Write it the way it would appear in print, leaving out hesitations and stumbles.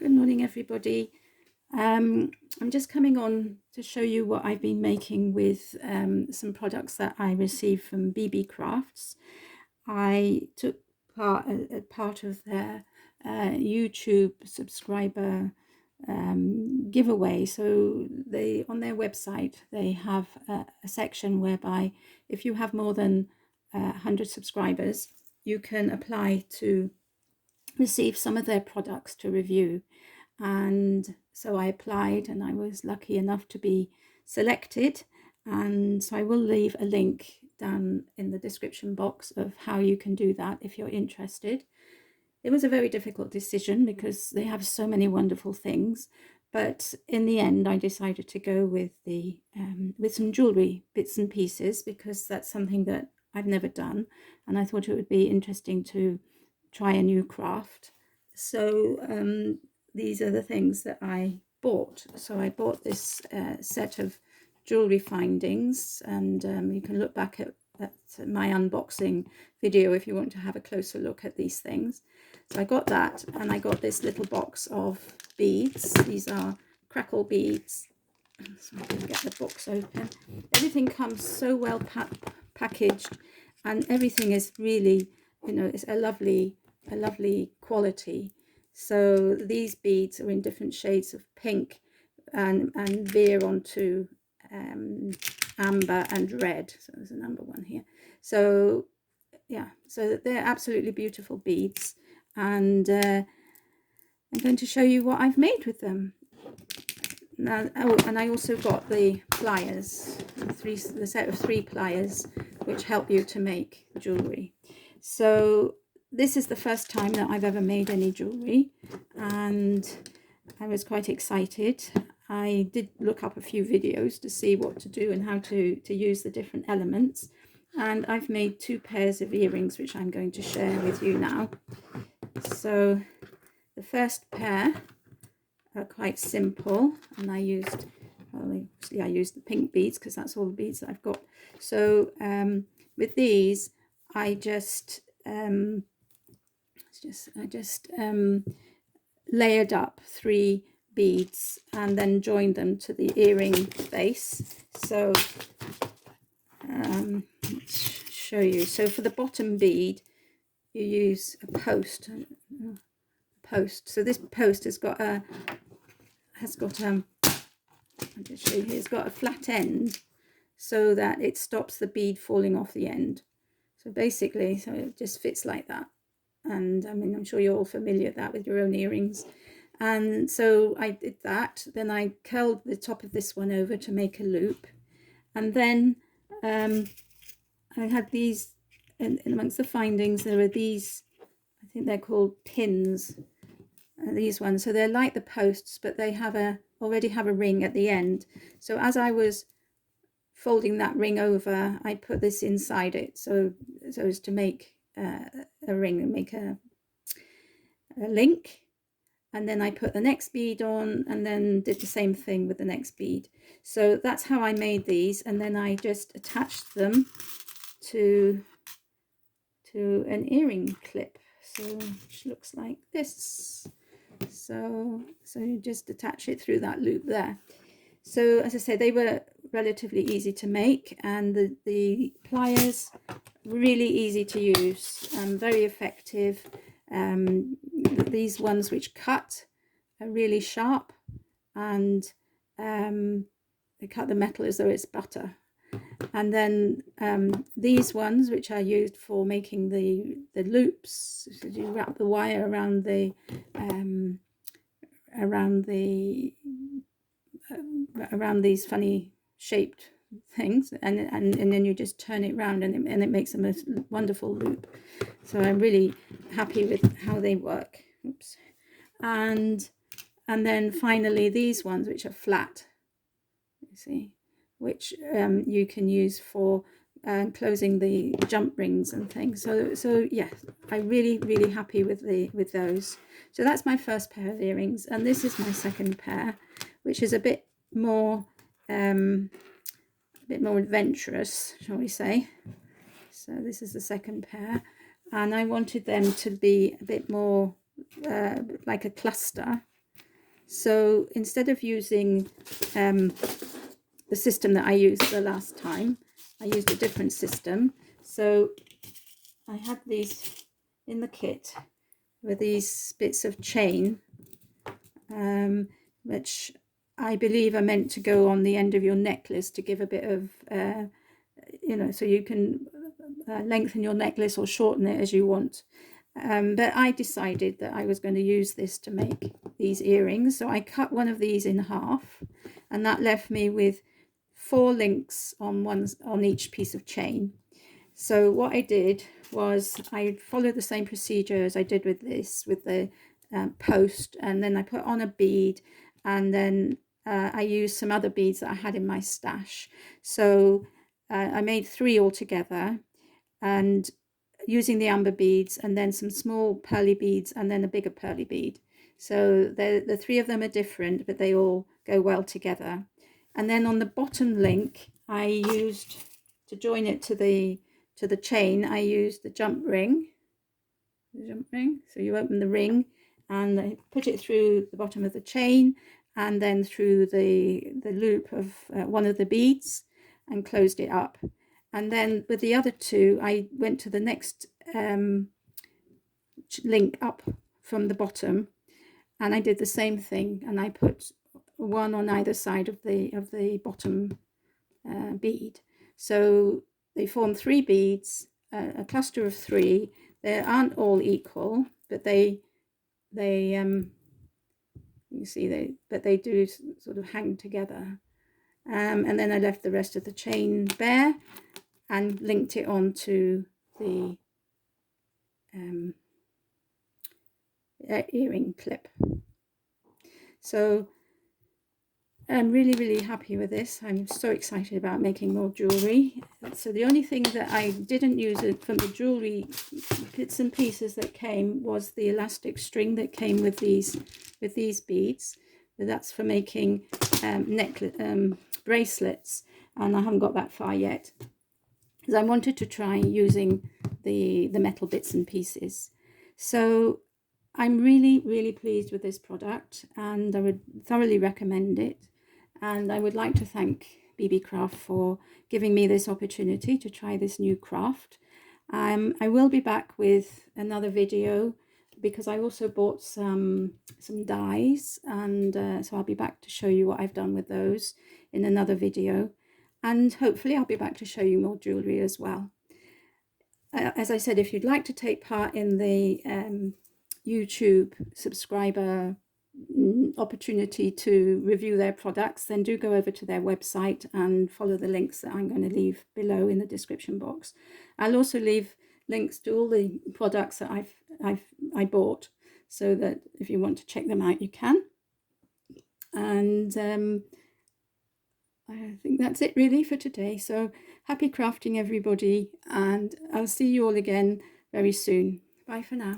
Good morning, everybody. I'm just coming on to show you what I've been making with some products that I received from Beebeecrafts. I took part of their YouTube subscriber giveaway. So they, on their website, they have a section whereby if you have more than 100 subscribers, you can apply to receive some of their products to review. And so I applied and I was lucky enough to be selected. And so I will leave a link down in the description box of how you can do that if you're interested. It was a very difficult decision because they have so many wonderful things. But in the end, I decided to go with the with some jewellery bits and pieces because that's something that I've never done. And I thought it would be interesting to try a new craft. So these are the things that I bought. So I bought this set of jewellery findings, and you can look back at my unboxing video if you want to have a closer look at these things. So I got that, and I got this little box of beads. These are crackle beads. So I can get the box open. Everything comes so well packaged, and everything is really, you know, it's a lovely quality. So these beads are in different shades of pink and veer onto amber and red. So there's a number one here. So yeah, so they're absolutely beautiful beads, and I'm going to show you what I've made with them. Now, oh, and I also got the pliers, the set of 3 pliers, which help you to make jewellery. So this is the first time that I've ever made any jewellery, and I was quite excited. I did look up a few videos to see what to do and how to use the different elements, and I've made 2 pairs of earrings which I'm going to share with you now. So the first pair are quite simple, and I used, well, obviously I used the pink beads because that's all the beads that I've got. So with these I just layered up 3 beads and then joined them to the earring base. So let's show you. So for the bottom bead you use a post. So this post has got a I'll just show you here. It's got a flat end so that it stops the bead falling off the end. So basically, so it just fits like that. And I mean, I'm sure you're all familiar with that with your own earrings. And so I did that. Then I curled the top of this one over to make a loop. And then I had these, in amongst the findings, there are these, I think they're called pins. These ones, so they're like the posts, but they have already have a ring at the end. So as I was folding that ring over, I put this inside it, so as to make a ring and make a link. And then I put the next bead on, and then did the same thing with the next bead. So that's how I made these, and then I just attached them to an earring clip, so which looks like this. So you just attach it through that loop there. So as I said, they were relatively easy to make, and the pliers really easy to use, very effective. These ones which cut are really sharp, and they cut the metal as though it's butter. And then these ones, which are used for making the loops, so you wrap the wire around these funny shaped things, and then you just turn it round, and it makes a most wonderful loop. So I'm really happy with how they work. Oops. And then finally these ones, which are flat, you see, which you can use for closing the jump rings and things. So yes, I'm really happy with those. So that's my first pair of earrings, and this is my second pair, which is a bit more adventurous, shall we say. So this is the second pair, and I wanted them to be a bit more like a cluster. So instead of using the system that I used the last time, I used a different system. So I had these in the kit with these bits of chain, which I believe are meant to go on the end of your necklace to give a bit of, so you can lengthen your necklace or shorten it as you want. But I decided that I was going to use this to make these earrings. So I cut one of these in half, and that left me with 4 links on each piece of chain. So what I did was I followed the same procedure as I did with this, with the post, and then I put on a bead, and then I used some other beads that I had in my stash. So I made 3 altogether, and using the amber beads and then some small pearly beads and then a bigger pearly bead. So the 3 of them are different, but they all go well together. And then on the bottom link, I used, to join it to the chain, I used the jump ring. So you open the ring and put it through the bottom of the chain and then through the loop of one of the beads and closed it up. And then with the other 2, I went to the next link up from the bottom, and I did the same thing, and I put one on either side of the bottom bead. So they form 3 beads, a cluster of 3. They aren't all equal, but they you see they do sort of hang together. And then I left the rest of the chain bare and linked it onto the earring clip. So I'm really happy with this. I'm so excited about making more jewellery. So the only thing that I didn't use from the jewellery bits and pieces that came was the elastic string that came with these beads. But that's for making bracelets, and I haven't got that far yet, because I wanted to try using the metal bits and pieces. So I'm really pleased with this product, and I would thoroughly recommend it. And I would like to thank Beebeecraft for giving me this opportunity to try this new craft. I will be back with another video, because I also bought some dies, and so I'll be back to show you what I've done with those in another video. And hopefully I'll be back to show you more jewellery as well. As I said, if you'd like to take part in the YouTube subscriber opportunity to review their products, then do go over to their website and follow the links that I'm going to leave below in the description box. I'll also leave links to all the products that I bought, so that if you want to check them out, you can. And I think that's it really for today. So happy crafting, everybody, and I'll see you all again very soon. Bye for now.